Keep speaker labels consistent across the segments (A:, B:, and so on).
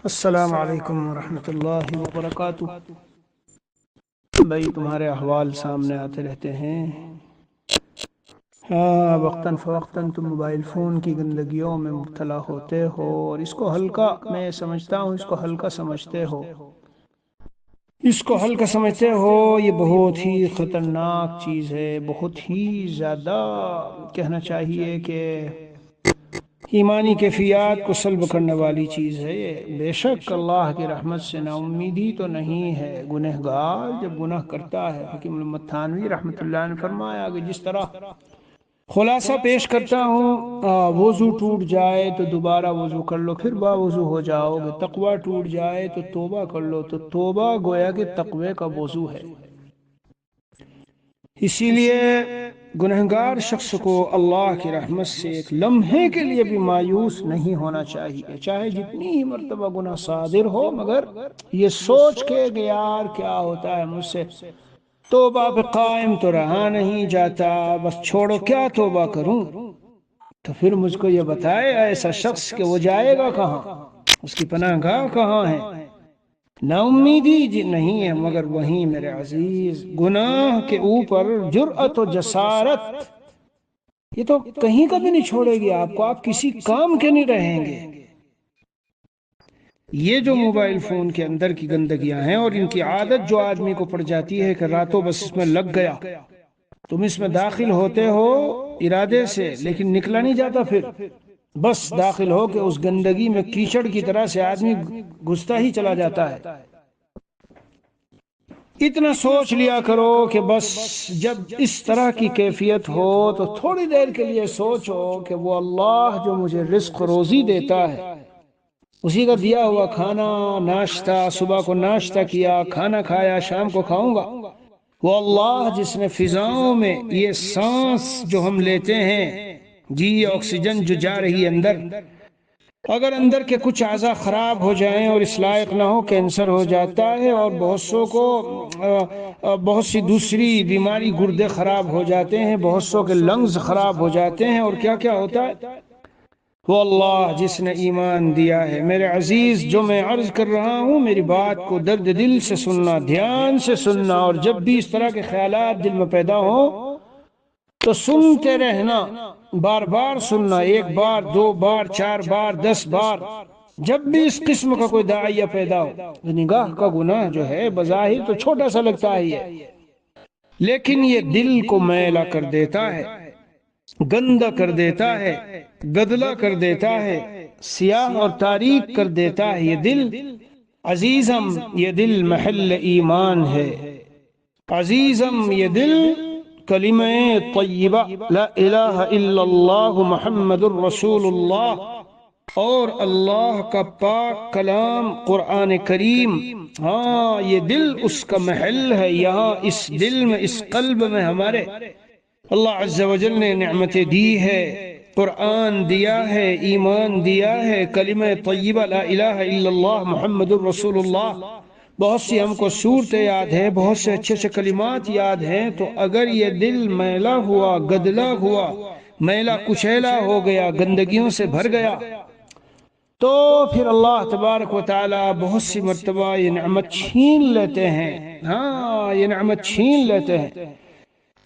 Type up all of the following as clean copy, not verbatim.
A: السلام علیکم ورحمۃ اللہ وبرکاتہ۔ بھائی تمہارے احوال سامنے آتے رہتے ہیں۔ ہاں، وقتاً فوقتاً تم موبائل فون کی گندگیوں میں مبتلا ہوتے ہو، اور اس کو ہلکا، میں سمجھتا ہوں اس کو ہلکا سمجھتے ہو، یہ بہت ہی خطرناک چیز ہے، بہت ہی زیادہ کہنا چاہیے کہ ایمانی کیفیات کو سلب کرنے والی چیز ہے یہ۔ بے شک اللہ کی رحمت سے نا امیدی تو نہیں ہے۔ گنہگار جب گناہ کرتا ہے، حکیم الامت تھانوی رحمۃ اللہ نے فرمایا کہ جس طرح خلاصہ پیش کرتا ہوں، وضو ٹوٹ جائے تو دوبارہ وضو کر لو، پھر باوضو ہو جاؤ گے۔ تقوی ٹوٹ جائے تو توبہ کر لو، تو توبہ گویا کہ تقوی کا وضو ہے۔ اسی لیے گنہگار شخص کو اللہ کی رحمت سے ایک لمحے کے لیے بھی مایوس نہیں ہونا چاہیے، چاہے جتنی ہی مرتبہ گناہ صادر ہو، مگر یہ سوچ کے کہ یار کیا ہوتا ہے مجھ سے، توبہ پہ قائم تو رہا نہیں جاتا، بس چھوڑو کیا توبہ کروں۔ تو پھر مجھ کو یہ بتائے ایسا شخص کہ وہ جائے گا کہاں، اس کی پناہ گاہ کہاں ہے؟ نا امیدی نہیں ہے، مگر وہیں میرے عزیز گناہ کے اوپر جرأت و جسارت، یہ تو کہیں کبھی نہیں چھوڑے گی آپ کو، آپ کسی کام کے نہیں رہیں گے۔ یہ جو موبائل فون کے اندر کی گندگیاں ہیں اور ان کی عادت جو آدمی کو پڑ جاتی ہے کہ راتوں بس اس میں لگ گیا، تم اس میں داخل ہوتے ہو ارادے سے لیکن نکلا نہیں جاتا، پھر بس داخل ہو کہ اس گندگی میں کیچڑ کی طرح سے آدمی گھستا ہی چلا جاتا ہے۔ اتنا سوچ لیا کرو کہ بس جب اس طرح کی کیفیت ہو تو تھوڑی دیر کے لیے سوچو کہ وہ اللہ جو مجھے رزق روزی دیتا ہے، اسی کا دیا ہوا کھانا، ناشتہ، صبح کو ناشتہ کیا، کھانا کھایا، شام کو کھاؤں گا، وہ اللہ جس نے فضاؤں میں یہ سانس جو ہم لیتے ہیں، جی آکسیجن جو جا رہی ہے اندر، اگر اندر کے کچھ اعضاء خراب ہو جائیں اور اس لائق نہ ہو، کینسر ہو جاتا ہے، اور بہت سو کو بہت سی دوسری بیماری، گردے خراب ہو جاتے ہیں، بہت سو کے لنگز خراب ہو جاتے ہیں، اور کیا کیا ہوتا ہے۔ وہ اللہ جس نے ایمان دیا ہے۔ میرے عزیز، جو میں عرض کر رہا ہوں میری بات کو درد دل سے سننا، دھیان سے سننا، اور جب بھی اس طرح کے خیالات دل میں پیدا ہوں تو سنتے رہنا، بار بار سننا، ایک بار، دو بار، چار بار، 10 بار۔ جب بھی اس قسم کا کوئی داعیہ پیدا ہو، نگاہ کا گناہ جو ہے بظاہر تو چھوٹا سا لگتا ہے یہ، لیکن یہ دل کو میلا کر دیتا ہے، گندا کر دیتا ہے، گدلا کر دیتا ہے، سیاہ اور تاریک کر دیتا ہے۔ یہ دل عزیزم، یہ دل محل ایمان ہے، عزیزم یہ دل کلمہ طیبہ لا الہ الا اللہ محمد الرسول اللہ اور اللہ کا پاک کلام قرآن کریم، ہاں یہ دل اس کا محل ہے۔ یہاں اس دل میں، اس قلب میں ہمارے اللہ عز و جل نے نعمتیں دی ہے، قرآن دیا ہے، ایمان دیا ہے، کلمہ طیبہ لا الہ الا اللہ محمد الرسول اللہ، بہت سی ہم کو صورتیں یاد ہیں، بہت سے اچھے اچھے کلمات یاد ہیں۔ تو اگر یہ دل میلا ہوا، گدلا ہوا، میلا کچیلا ہو گیا، گندگیوں سے بھر گیا، تو پھر اللہ تبارک و تعالی بہت سی مرتبہ یہ نعمت چھین لیتے ہیں، ہاں یہ نعمت چھین لیتے ہیں۔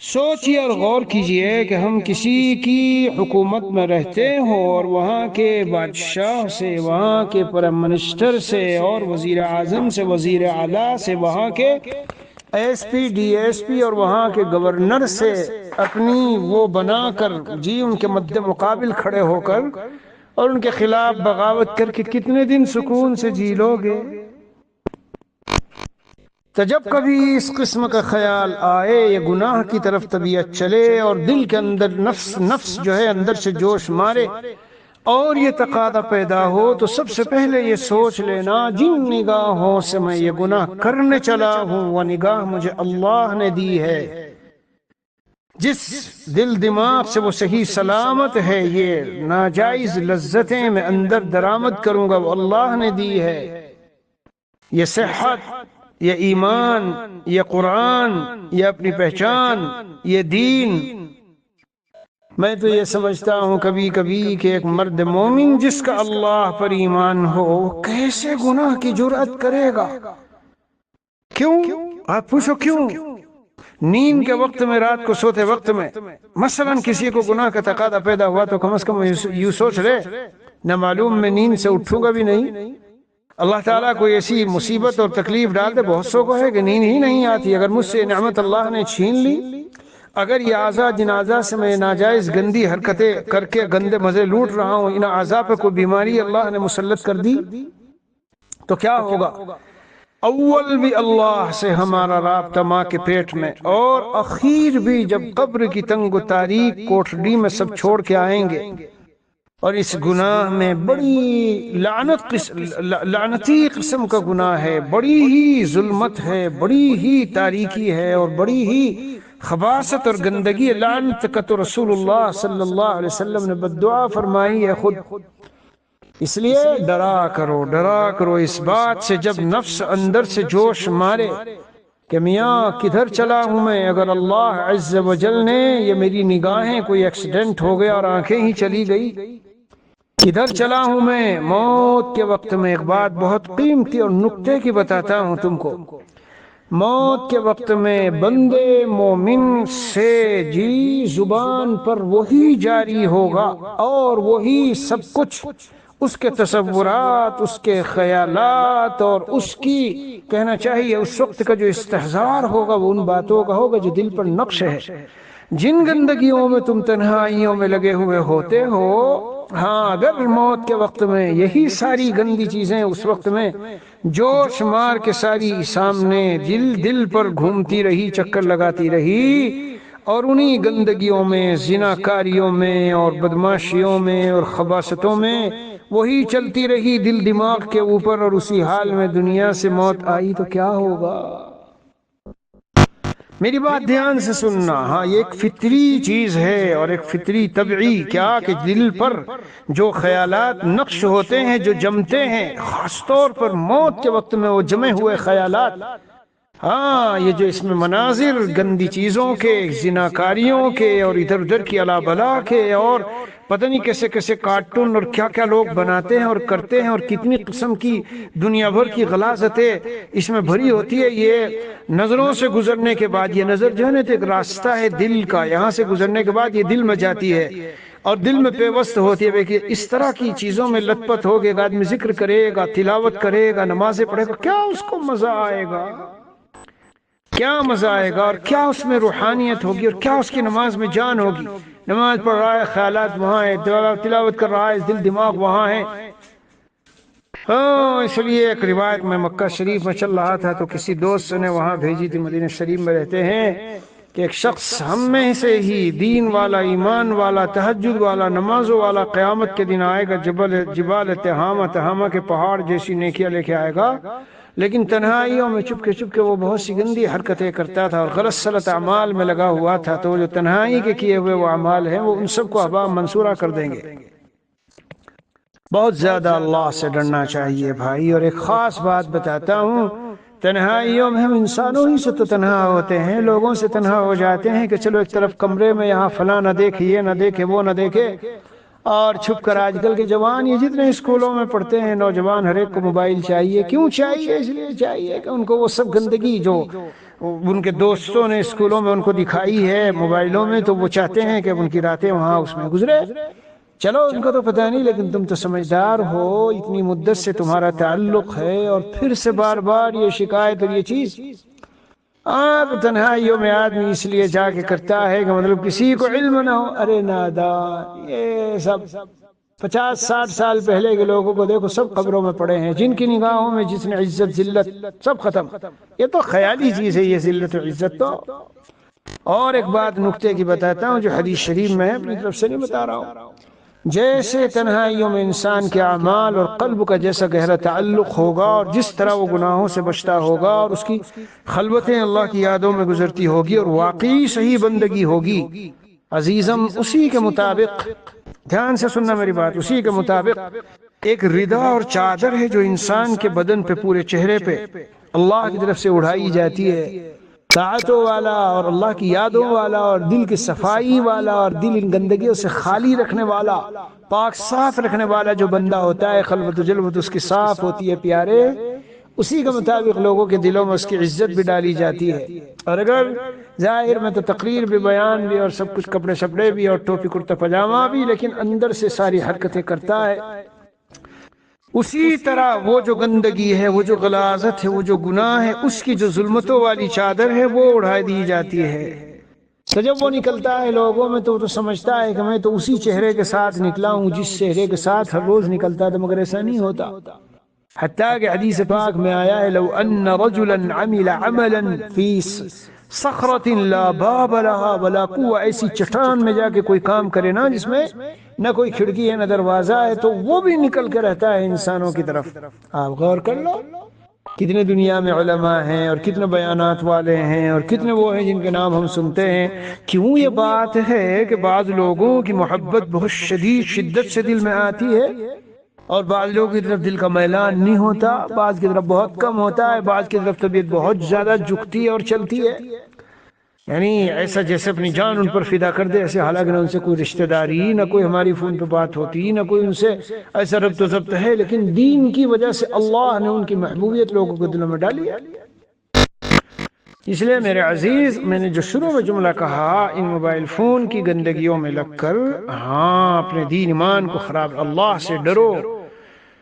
A: سوچئے اور غور کیجئے کہ ہم کسی کی حکومت میں رہتے ہوں اور وہاں کے بادشاہ سے، وہاں کے پرائم منسٹر سے، اور وزیر اعظم سے، وزیر اعلیٰ سے، وہاں کے S P, D S P اور وہاں کے گورنر سے اپنی وہ بنا کر، جی ان کے مد مقابل کھڑے ہو کر اور ان کے خلاف بغاوت کر کے کتنے دن سکون سے جی لو گے؟ تو جب کبھی اس قسم کا خیال آئے، یہ گناہ کی طرف طبیعت چلے اور دل کے اندر نفس جو ہے اندر سے جوش مارے اور یہ تقاضا پیدا ہو، تو سب سے پہلے یہ سوچ لینا، جن نگاہوں سے میں یہ گناہ کرنے چلا ہوں وہ نگاہ مجھے اللہ نے دی ہے، جس دل دماغ سے وہ صحیح سلامت ہے، یہ ناجائز لذتیں میں اندر درآمد کروں گا وہ اللہ نے دی ہے، یہ صحت، یہ ایمان، یہ قرآن، یہ اپنی پہچان، یہ دین میں تو یہ سمجھتا ہوں کبھی کبھی کہ ایک مرد مومن جس کا اللہ پر ایمان ہو کیسے گناہ کی جرأت کرے گا؟ کیوں؟ آپ پوچھو کیوں؟ نیند کے وقت میں، رات کو سوتے وقت میں مثلا کسی کو گناہ کا تقاضا پیدا ہوا تو کم از کم یوں سوچ لے نہ معلوم میں نیند سے اٹھوں گا بھی نہیں۔ اللہ تعالیٰ کوئی ایسی مصیبت اور تکلیف ڈال دے، بہت سو کو ہے کہ نیند ہی نہیں آتی۔ اگر مجھ سے نعمت اللہ نے چھین لی، اگر یہ اعضاء جن اعضاء سے میں ناجائز گندی حرکتیں کر کے گندے مزے لوٹ رہا ہوں، ان اعضاء پہ کوئی بیماری اللہ نے مسلط کر دی تو کیا ہوگا؟ اول بھی اللہ سے ہمارا رابطہ ماں کے پیٹ میں، اور اخیر بھی جب قبر کی تنگ و تاریک کوٹھڑی میں سب چھوڑ کے آئیں گے، اور اس گناہ میں بڑی لعنتی قسم کا گناہ ہے، بڑی ہی ظلمت ہے، بڑی ہی تاریکی ہے، اور بڑی ہی خباثت اور گندگی۔ لعنت کا تو رسول اللہ صلی اللہ علیہ وسلم نے بددعا فرمائی ہے خود۔ اس لیے ڈرا کرو اس بات سے جب نفس اندر سے جوش مارے کہ میاں کدھر چلا ہوں میں، اگر اللہ عز و جل نے یہ میری نگاہیں کوئی ایکسیڈنٹ ہو گیا اور آنکھیں ہی چلی گئی، کدھر چلا ہوں میں موت کے وقت میں۔ ایک بات بہت قیمتی اور نکتے کی بتاتا ہوں تم کو، موت کے وقت میں بندے مومن سے جی زبان پر وہی جاری ہوگا اور وہی سب کچھ، اس کے تصورات، اس کے خیالات، اور اس کی کہنا چاہیے اس وقت کا جو استحضار ہوگا وہ ان باتوں کا ہوگا جو دل پر نقش ہے۔ جن گندگیوں میں تم تنہائیوں میں لگے ہوئے ہوتے ہو، ہاں اگر موت کے وقت میں یہی ساری گندی چیزیں اس وقت میں جوش مار کے ساری سامنے دل پر گھومتی رہی، چکر لگاتی رہی، اور انہی گندگیوں میں، زناکاریوں میں اور بدماشیوں میں اور خباثتوں میں وہی چلتی رہی دل دماغ کے اوپر، اور اسی حال میں دنیا سے موت آئی تو کیا ہوگا؟ میری بات دھیان سے سننا، ہاں یہ ایک فطری چیز ہے اور ایک فطری طبعی، کیا کہ دل پر جو خیالات نقش ہوتے ہیں، جو جمتے ہیں، خاص طور پر موت کے وقت میں وہ جمے ہوئے خیالات، ہاں یہ جو اس میں مناظر گندی چیزوں کے، زناکاریوں کے اور ادھر ادھر کی الا بلا کے، اور پتہ نہیں کیسے کیسے کارٹون اور کیا کیا لوگ بناتے ہیں اور کرتے ہیں، اور کتنی قسم کی دنیا بھر کی غلاظتیں اس میں بھری ہوتی ہے۔ یہ نظروں سے گزرنے کے بعد، یہ نظر جو ہے نا تو ایک راستہ ہے دل کا، یہاں سے گزرنے کے بعد یہ دل میں جاتی ہے اور دل میں پیوست ہوتی ہے۔ کہ اس طرح کی چیزوں میں لت پت ہو گئے، آدمی ذکر کرے گا، تلاوت کرے گا، نمازیں پڑھے گا، کیا اس کو مزہ آئے گا، کیا مزہ آئے گا، اور کیا اس میں روحانیت ہوگی، اور کیا اس کی نماز میں جان ہوگی۔ نماز پڑھ رہا ہے، خیالات وہاں ہے، تلاوت کر رہا ہے، دل دماغ وہاں ہے۔ ہاں اس لیے ایک روایت میں مکہ شریف میں چل رہا تھا تو کسی دوست نے وہاں بھیجی تھی، مدینہ شریف میں رہتے ہیں، کہ ایک شخص ہم میں سے ہی دین والا، ایمان والا، تہجد والا، نمازوں والا قیامت کے دن آئے گا، جبال تہامہ کے پہاڑ جیسی نیکیاں لے کے آئے گا، لیکن تنہائیوں میں چپ کے وہ بہت سی گندی حرکتیں کرتا تھا اور غلط سلط اعمال میں لگا ہوا تھا، تو جو تنہائی کے کیے ہوئے وہ اعمال ہیں وہ ان سب کو ہبا منصورہ کر دیں گے۔ بہت زیادہ اللہ سے ڈرنا چاہیے بھائی۔ اور ایک خاص بات بتاتا ہوں، تنہائیوں میں ہم انسانوں ہی سے تو تنہا ہوتے ہیں، لوگوں سے تنہا ہو جاتے ہیں کہ چلو ایک طرف کمرے میں یہاں فلاں نہ دیکھے، یہ نہ دیکھے، وہ نہ دیکھے، اور چھپ کر آج کل کے جوان یہ جتنے اسکولوں میں پڑھتے ہیں نوجوان، ہر ایک کو موبائل چاہیے۔ کیوں چاہیے؟ اس لیے چاہیے کہ ان کو وہ سب گندگی جو ان کے دوستوں نے اسکولوں میں ان کو دکھائی ہے موبائلوں میں، تو وہ چاہتے ہیں کہ ان کی راتیں وہاں اس میں گزرے۔ چلو ان کو تو پتہ نہیں، لیکن تم تو سمجھدار ہو، اتنی مدت سے تمہارا تعلق ہے، اور پھر سے بار بار یہ شکایت اور یہ چیز آپ تنہائیوں میں آدمی اس لیے جا کے کرتا ہے کہ مطلب کسی کو علم نہ ہو۔ ارے نادان، یہ سب 50-60 سال پہلے کے لوگوں کو دیکھو، سب قبروں میں پڑے ہیں، جن کی نگاہوں میں جس نے عزت ذلت سب ختم۔ یہ تو خیالی چیز ہے یہ ذلت و عزت تو۔ اور ایک بات نکتے کی بتاتا ہوں جو حدیث شریف میں ہے، اپنی طرف سے نہیں بتا رہا ہوں، جیسے تنہائیوں میں انسان کے اعمال اور قلب کا جیسا گہرا تعلق ہوگا، اور جس طرح وہ گناہوں سے بچتا ہوگا، اور اس کی خلوتیں اللہ کی یادوں میں گزرتی ہوگی، اور واقعی صحیح بندگی ہوگی عزیزم، اسی کے مطابق، دھیان سے سننا میری بات، اسی کے مطابق ایک ردا اور چادر ہے جو انسان کے بدن پہ، پورے چہرے پہ اللہ کی طرف سے اڑائی جاتی ہے، طاعتوں والا اور اللہ کی یادوں والا اور دل کی صفائی والا اور دل ان گندگیوں سے خالی رکھنے والا، پاک صاف رکھنے والا جو بندہ ہوتا ہے، خلوت و جلوت اس کی صاف ہوتی ہے پیارے، اسی کے مطابق لوگوں کے دلوں میں اس کی عزت بھی ڈالی جاتی ہے۔ اور اگر ظاہر میں تو تقریر بھی، بیان بھی اور سب کچھ، کپڑے شپڑے بھی اور ٹوپی کرتا پاجامہ بھی، لیکن اندر سے ساری حرکتیں کرتا ہے، اسی طرح وہ جو گندگی ہے، وہ جو غلاظت ہے، وہ جو گناہ ہے، اس کی جو ظلمتوں والی چادر ہے وہ اڑا دی جاتی ہے۔ تو جب وہ نکلتا ہے لوگوں میں تو وہ تو سمجھتا ہے کہ میں تو اسی چہرے کے ساتھ نکلا ہوں جس چہرے کے ساتھ ہر روز نکلتا تھا، مگر ایسا نہیں ہوتا۔ حتیٰ کہ حدیث پاک میں آیا ہے، لو ان رجلا عمل عملا فی صخرۃ لا باب لها ولا قوة، ایسی چٹان میں جا کے کوئی کام کرے نا جس میں نہ کوئی کھڑکی ہے نہ دروازہ ہے، تو وہ بھی نکل کے رہتا ہے انسانوں کی طرف۔ آپ غور کر لو، کتنے دنیا میں علماء ہیں اور کتنے بیانات والے ہیں اور کتنے وہ ہیں جن کے نام ہم سنتے ہیں۔ کیوں یہ بات ہے کہ بعض لوگوں کی محبت بہت شدید شدت سے دل میں آتی ہے اور بعض لوگوں کی طرف دل کا میلان نہیں ہوتا، بعض کی طرف بہت کم ہوتا ہے، بعض کی طرف طبیعت بہت زیادہ جھکتی ہے اور چلتی ہے، یعنی ایسا جیسے اپنی جان ان پر فدا کر دے ایسے، حالانکہ نہ ان سے کوئی رشتہ داری، نہ کوئی ہماری فون پہ بات ہوتی، نہ کوئی ان سے ایسا ربط و ضبط ہے، لیکن دین کی وجہ سے اللہ نے ان کی محبوبیت لوگوں کے دلوں میں ڈالی ہے۔ اس لیے میرے عزیز، میں نے جو شروع میں جملہ کہا، ان موبائل فون کی گندگیوں میں لگ کر ہاں اپنے دین ایمان کو خراب، اللہ سے ڈرو۔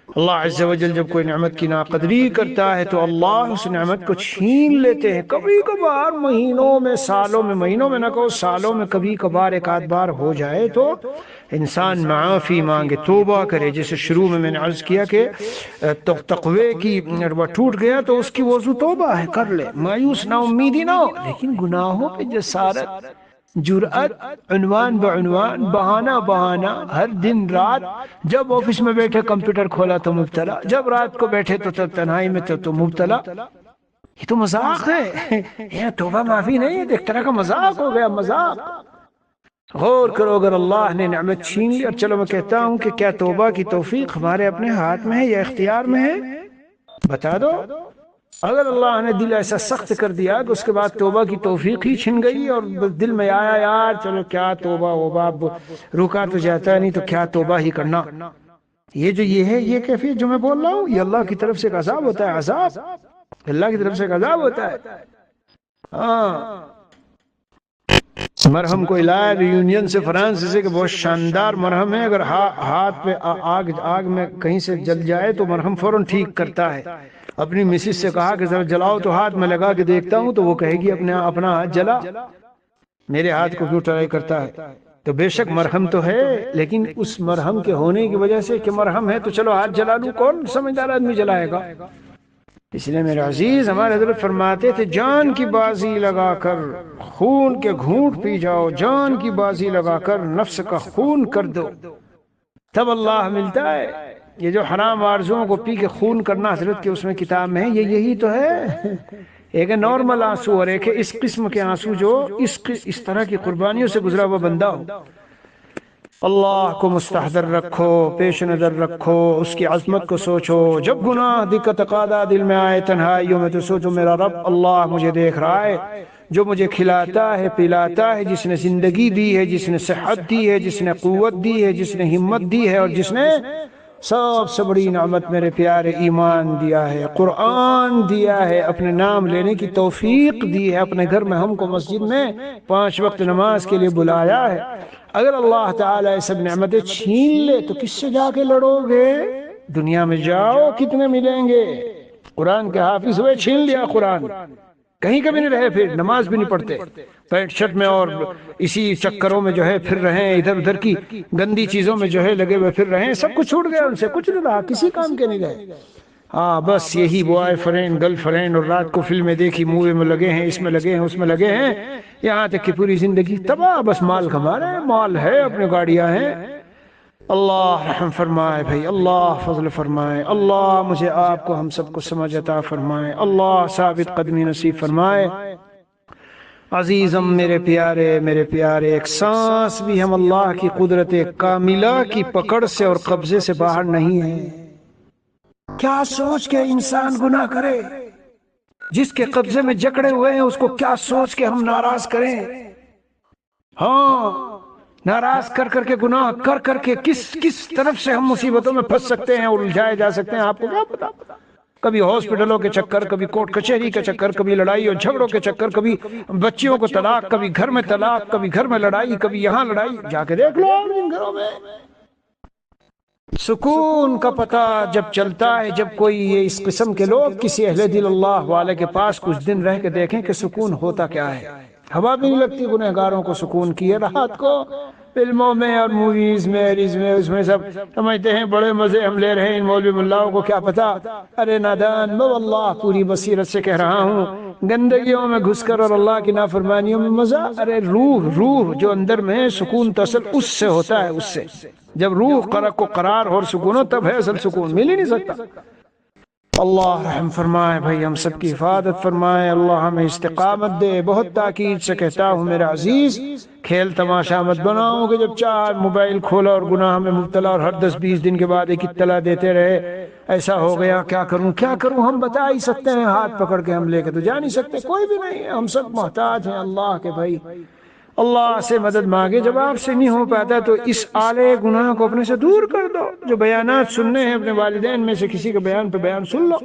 A: اللہ عز و جل جب کوئی نعمت کی ناقدری کرتا ہے تو اللہ اس نعمت کو چھین لیتے ہیں، کبھی کبھار مہینوں میں، سالوں میں، مہینوں میں نہ کہو سالوں میں کبھی کبھار ایک آدھ بار ہو جائے تو انسان معافی مانگے، توبہ کرے۔ جیسے شروع میں نے عرض کیا کہ تقوی کی ٹوٹ گیا تو اس کی وضو توبہ ہے، کر لے، مایوس نہ، امیدی نہ ہو، لیکن گناہوں پہ جسارت، جرأت، عنوان بعنوان، بہانہ بہانہ، ہر دن رات، جب آفس میں بیٹھے کمپیوٹر کھولا تو مبتلا، جب رات کو بیٹھے تو تنہائی میں تو مبتلا۔ یہ تو مذاق ہے، یہ توبہ معافی نہیں ہے، ایک طرح کا مذاق ہو گیا، مذاق۔ غور کرو، اگر اللہ نے نعمت چھین لی، اور چلو میں کہتا ہوں کہ کیا توبہ کی توفیق ہمارے اپنے ہاتھ میں ہے یا اختیار میں ہے؟ بتا دو۔ اگر اللہ نے دل ایسا سخت کر دیا کہ اس کے بعد توبہ کی توفیق ہی چھن گئی اور دل میں آیا یار چلو کیا توبہ ہوبا، رکا تو جاتا نہیں تو کیا توبہ ہی کرنا، یہ ہے یہ کیفیت جو میں بول رہا ہوں، یہ اللہ کی طرف سے ایک عذاب ہوتا ہے، عذاب اللہ کی طرف سے ایک عذاب ہوتا ہے۔ ہاں، مرہم کو علاج یونین سے، فرانس سے، کہ بہت شاندار مرہم ہے، اگر ہاتھ پہ آگ میں کہیں سے جل جائے تو مرہم فوراً ٹھیک کرتا ہے۔ اپنی مسز سے کہا کہ ذرا جلاؤ تو ہاتھ میں لگا کے دیکھتا ہوں، تو وہ کہے گی اپنا ہاتھ جلا، میرے ہاتھ کو کیوں ٹرائی کرتا ہے؟ تو بے شک مرہم تو ہے، لیکن اس مرہم کے ہونے کی وجہ سے کہ مرہم ہے تو چلو ہاتھ جلا لوں، کون سمجھدار آدمی جلائے گا؟ اس لیے میرے عزیز، ہمارے حضرت فرماتے تھے جان کی بازی لگا کر خون کے گھونٹ پی جاؤ، جان کی بازی لگا کر نفس کا خون کر دو، تب اللہ ملتا ہے۔ یہ جو حرام آرزوؤں کو پی کے خون کرنا، حضرت کے اس میں کتاب میں ہے، یہی تو ہے۔ ایک ہے نارمل آنسو اور ایک ہے اس قسم کے آنسو جو اس طرح کی قربانیوں سے گزرا ہوا بندہ ہو۔ اللہ کو مستحضر رکھو، پیش نظر رکھو، اس کی عظمت کو سوچو، جب گناہ دقت تقاضا دل میں آئے تنہائیوں میں تو سوچو میرا رب اللہ مجھے دیکھ رہا ہے، جو مجھے کھلاتا ہے پلاتا ہے، جس نے زندگی دی ہے، جس نے صحت دی ہے، جس نے قوت دی ہے، جس نے ہمت دی ہے، اور جس نے سب سے بڑی نعمت میرے پیارے ایمان دیا ہے، قرآن دیا ہے، اپنے نام لینے کی توفیق دی ہے، اپنے گھر میں ہم کو مسجد میں 5 وقت نماز کے لیے بلایا ہے۔ اگر اللہ تعالیٰ یہ سب نعمتیں چھین لے تو کس سے جا کے لڑو گے؟ دنیا میں جاؤ، کتنے ملیں گے؟ قرآن کے حافظ ہوئے، چھین لیا قرآن، کہیں کبھی نہیں رہے، پھر نماز بھی نہیں پڑھتے، پینٹ شرٹ میں اور اسی چکروں میں جو ہے پھر رہے ہیں، ادھر ادھر کی گندی چیزوں میں جو ہے لگے ہوئے پھر رہے ہیں، سب کچھ چھوٹ گیا، ان سے کچھ نہیں رہا، کسی کام کے نہیں رہے۔ ہاں بس یہی بوائے فرینڈ، گرل فرینڈ، اور رات کو فلمیں دیکھی، مووی میں لگے ہیں، اس میں لگے ہیں، اس میں لگے ہیں، یہاں تک کہ پوری زندگی تباہ، بس مال کما رہے ہیں، مال ہے، اپنے گاڑیاں ہیں۔ اللہ رحم فرمائے بھائی، اللہ فضل فرمائے، اللہ مجھے آپ کو ہم سب کو سمجھ عطا فرمائے، اللہ ثابت قدمی نصیب فرمائے۔ عزیزم، میرے پیارے، ایک سانس بھی ہم اللہ کی قدرت کاملہ کی پکڑ سے اور قبضے سے باہر نہیں ہے۔ کیا سوچ کے انسان گناہ کرے؟ جس کے قبضے میں جکڑے ہوئے ہیں اس کو کیا سوچ کے ہم ناراض کریں؟ ہاں، ناراض کر کر کے، گناہ کر کر کے کس طرف سے ہم مصیبتوں میں پھنس سکتے ہیں اور الجھائے جا سکتے ہیں، آپ کو کیا پتا؟ کبھی ہاسپٹلوں کے چکر، کبھی کورٹ کچہری کے چکر، کبھی لڑائی اور جھگڑوں کے چکر، کبھی بچیوں کو طلاق، کبھی گھر میں طلاق، کبھی گھر میں لڑائی، کبھی یہاں لڑائی۔ جا کے دیکھ لو ان گھروں میں سکون کا پتہ جب چلتا ہے، جب کوئی یہ اس قسم کے لوگ کسی اہل دل اللہ والے کے پاس کچھ دن رہ کے دیکھیں کہ سکون ہوتا کیا ہے۔ ہوا بھی نہیں لگتی گنہگاروں کو سکون کی، رات کو فلموں میں اور موویز میں اس میں سب سمجھتے ہیں بڑے مزے ہم لے رہے ہیں، ان مولوی ملاؤں کو کیا پتا۔ ارے نادان، میں واللہ پوری بصیرت سے کہہ رہا ہوں، گندگیوں میں گھس کر اور اللہ کی نافرمانیوں میں مزہ، ارے روح جو اندر میں سکون تصل اس سے ہوتا ہے، اس سے جب روح کو قرار اور سکون ہو تب ہے اصل سکون، مل ہی نہیں سکتا۔ اللہ رحم فرمائے بھائی، ہم سب کی حفاظت فرمائے، اللہ ہمیں استقامت دے۔ بہت تاکید سے کہتا ہوں میرے عزیز، کھیل تماشا مت بناؤ کہ جب چار موبائل کھولا اور گناہ میں مبتلا اور ہر 10-20 دن کے بعد ایک اطلاع دیتے رہے ایسا ہو گیا، کیا کروں ہم بتا ہی سکتے ہیں؟ ہاتھ پکڑ کے ہم لے کے تو جا نہیں سکتے، کوئی بھی نہیں ہے، ہم سب محتاج ہیں اللہ کے بھائی۔ اللہ سے مدد مانگے، جب آپ سے نہیں ہو پاتا تو اس آلے گناہ کو اپنے سے دور کر دو۔ جو بیانات سننے ہیں اپنے والدین میں سے کسی کے بیان پہ بیان سن لو،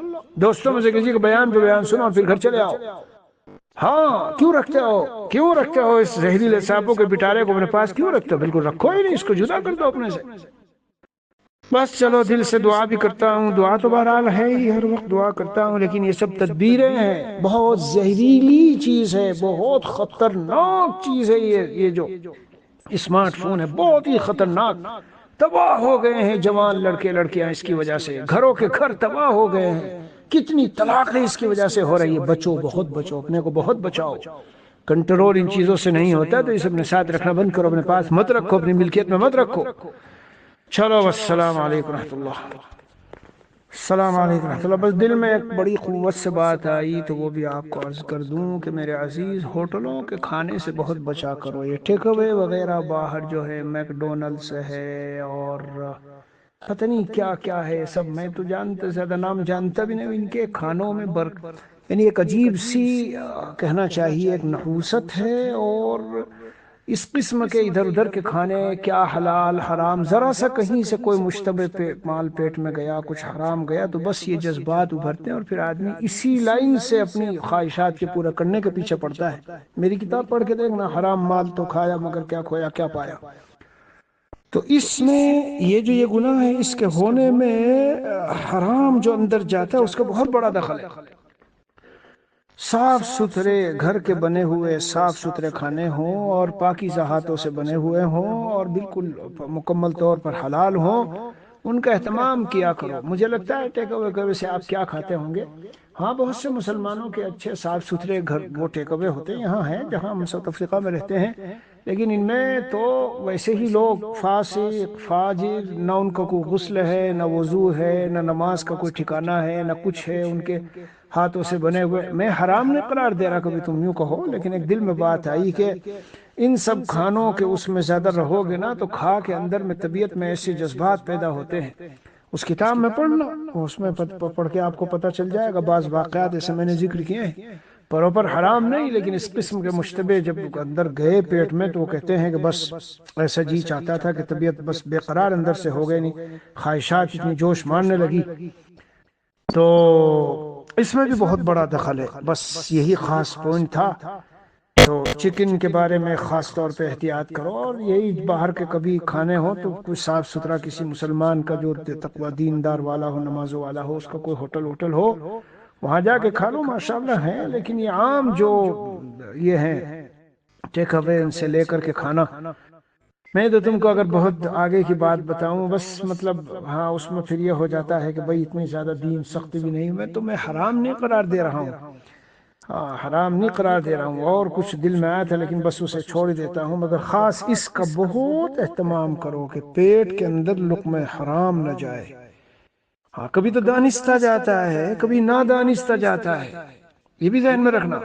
A: دوستوں میں سے کسی کے بیان پہ بیان سنو اور پھر گھر چلے آؤ۔ ہاں، کیوں رکھتے ہو اس زہریلے سانپوں کے پٹارے کو اپنے پاس؟ کیوں رکھتے ہو؟ بالکل رکھو ہی نہیں، اس کو جدا کر دو اپنے سے۔ بس چلو، دل سے دعا بھی کرتا ہوں، دعا تو بہرحال ہے ہی، ہر وقت دعا کرتا ہوں، لیکن یہ سب تدبیریں ہیں، بہت زہریلی چیز ہے، بہت خطرناک چیز ہے یہ جو اسمارٹ فون ہے، بہت ہی خطرناک۔ تباہ ہو گئے ہیں جوان لڑکے لڑکیاں اس کی وجہ سے، گھروں کے گھر تباہ ہو گئے ہیں، کتنی طلاقیں اس کی وجہ سے ہو رہی ہے۔ بچو، بہت بچو، اپنے کو بہت بچاؤ۔ کنٹرول ان چیزوں سے نہیں ہوتا تو اسے اپنے ساتھ رکھنا بند کرو، اپنے پاس مت رکھو، اپنی ملکیت میں مت رکھو۔ چلو، السلام علیکم رحمۃ اللہ۔ السلام علیکم رحمۃ اللہ۔ بس دل میں ایک بڑی قوت سے بات آئی تو وہ بھی آپ کو عرض کر دوں کہ میرے عزیز، ہوٹلوں کے کھانے سے بہت بچا کرو، یہ ٹیک اوے وغیرہ باہر جو ہے میک ڈونلڈس ہے اور پتہ نہیں کیا کیا ہے سب، میں تو زیادہ نام جانتا بھی نہیں، ان کے کھانوں میں یعنی ایک عجیب سی کہنا چاہیے ایک نحوست ہے، اور اس قسم کے ادھر ادھر کے کھانے، کیا حلال حرام، ذرا سا کہیں سے کوئی مشتبہ مال پیٹ میں گیا، کچھ حرام گیا تو بس یہ جذبات ابھرتے ہیں اور پھر آدمی اسی لائن سے اپنی خواہشات کے پورا کرنے کے پیچھے پڑتا ہے۔ میری کتاب پڑھ کے دیکھنا، حرام مال تو کھایا مگر کیا کھویا کیا پایا۔ تو اس میں یہ گناہ ہے، اس کے ہونے میں حرام جو اندر جاتا ہے اس کا بہت بڑا دخل ہے۔ صاف ستھرے گھر کے بنے ہوئے صاف ستھرے کھانے ہوں اور پاکیزہ ہاتھوں سے بنے ہوئے ہوں اور بالکل مکمل طور پر حلال ہوں، ان کا اہتمام کیا کرو۔ مجھے لگتا ہے ٹیک اوے سے آپ کیا کھاتے ہوں گے؟ ہاں، بہت سے مسلمانوں کے اچھے صاف ستھرے گھر وہ ٹیک اوے ہوتے ہیں، یہاں ہیں جہاں ہم ساؤتھ افریقہ میں رہتے ہیں، لیکن ان میں تو ویسے ہی لوگ فاسق فاجر، نہ ان کا کوئی غسل ہے، نہ وضو ہے، نہ نماز کا کوئی ٹھکانہ ہے، نہ کچھ ہے، ان کے ہاتھوں سے بنے ہوئے۔ میں حرام نہیں قرار دے رہا، کبھی تم یوں کہو، لیکن ایک دل میں بات آئی کہ ان سب کھانوں کے اس میں زیادہ رہو گے نا تو کھا کے اندر میں طبیعت میں ایسے جذبات پیدا ہوتے ہیں۔ اس کتاب میں پڑھنا، اس میں پڑھ کے آپ کو پتہ چل جائے گا، بعض واقعات ایسے میں نے ذکر کیے ہیں، پراپر حرام نہیں، لیکن اس قسم کے مشتبہ جب اندر گئے پیٹ میں تو وہ کہتے ہیں کہ بس ایسا جی چاہتا تھا کہ طبیعت بس بے قرار اندر سے ہو گئی، نہیں خواہشات اتنی جوش مارنے لگی۔ تو اس میں بھی بہت بڑا دخل ہے، بس یہی خاص پوائنٹ تھا۔ تو چکن کے بارے میں خاص طور پہ احتیاط کرو، اور یہی باہر کے کبھی کھانے ہو تو کچھ صاف ستھرا کسی مسلمان کا جو تقوی دیندار والا ہو، نماز والا ہو، اس کا کوئی ہوٹل ہو، وہاں جا کے کھا لو، ماشاءاللہ ہے۔ لیکن یہ عام جو یہ ہیں ٹیک اوے، ان سے لے کر کے کھانا، میں تو تم کو اگر بہت آگے کی بات بتاؤں، بس مطلب ہاں اس میں پھر یہ ہو جاتا ہے کہ بھئی اتنی زیادہ دین سخت بھی نہیں، میں تمہیں حرام نہیں قرار دے رہا ہوں، ہاں حرام نہیں قرار دے رہا ہوں، اور کچھ دل میں آیا تھا لیکن بس اسے چھوڑ ہی دیتا ہوں، مگر خاص اس کا بہت اہتمام کرو کہ پیٹ کے اندر لقمہ حرام نہ جائے۔ ہاں، کبھی تو دانستہ جاتا ہے، کبھی نادانستہ جاتا ہے، یہ بھی ذہن میں رکھنا۔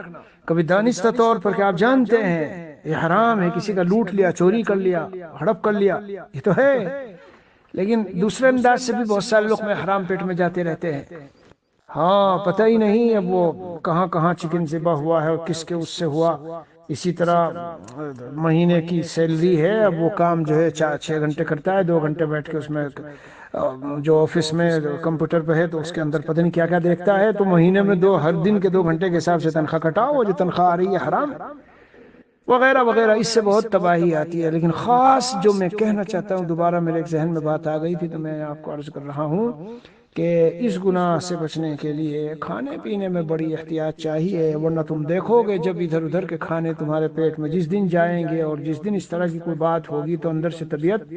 A: کبھی دانستہ طور پر کہ آپ جانتے ہیں یہ حرام ہے، کسی کا لوٹ لیا، چوری کر لیا، ہڑپ کر لیا، یہ تو ہے، لیکن دوسرے انداز سے بھی بہت سارے لقمے حرام پیٹ میں جاتے رہتے ہیں۔ ہاں پتہ ہی نہیں اب وہ کہاں کہاں چکن ذبح ہوا ہے اور کس کے اس سے ہوا. اسی طرح مہینے کی سیلری ہے، اب وہ کام جو ہے 6 گھنٹے کرتا ہے، 2 گھنٹے بیٹھ کے اس میں جو آفس میں کمپیوٹر پہ ہے تو اس کے اندر پتہ نہیں کیا کیا دیکھتا ہے، تو مہینے میں ہر دن کے 2 گھنٹے کے حساب سے تنخواہ کٹاؤ، وہ جو تنخواہ آ رہی ہے حرام ہے وغیرہ وغیرہ. اس سے بہت تباہی آتی ہے. لیکن خاص جو میں کہنا چاہتا ہوں، دوبارہ میرے ایک ذہن میں بات آ گئی تھی تو میں آپ کو عرض کر رہا ہوں کہ اس گناہ سے بچنے کے لیے کھانے پینے میں بڑی احتیاط چاہیے، ورنہ تم دیکھو گے جب ادھر ادھر کے کھانے تمہارے پیٹ میں جس دن جائیں گے اور جس دن اس طرح کی کوئی بات ہوگی تو اندر سے طبیعت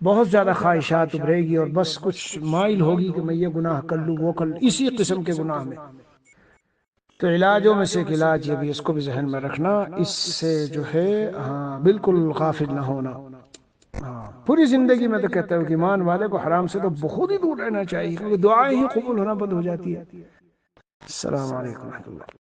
A: بہت زیادہ خواہشات ابھرے گی اور بس کچھ مائل ہوگی کہ میں یہ گناہ کر لوں وہ کر لوں، اسی قسم کے گناہ میں. تو علاجوں میں سے ایک علاج یہ بھی، اس کو بھی ذہن میں رکھنا، اس سے جو ہے ہاں بالکل غافل نہ ہونا. ہاں پوری زندگی میں تو کہتا ہوں کہ ایمان والے کو حرام سے تو بہت ہی دور رہنا چاہیے، کیونکہ دعائیں ہی قبول ہونا بند ہو جاتی ہے. السلام علیکم و رحمۃ اللہ.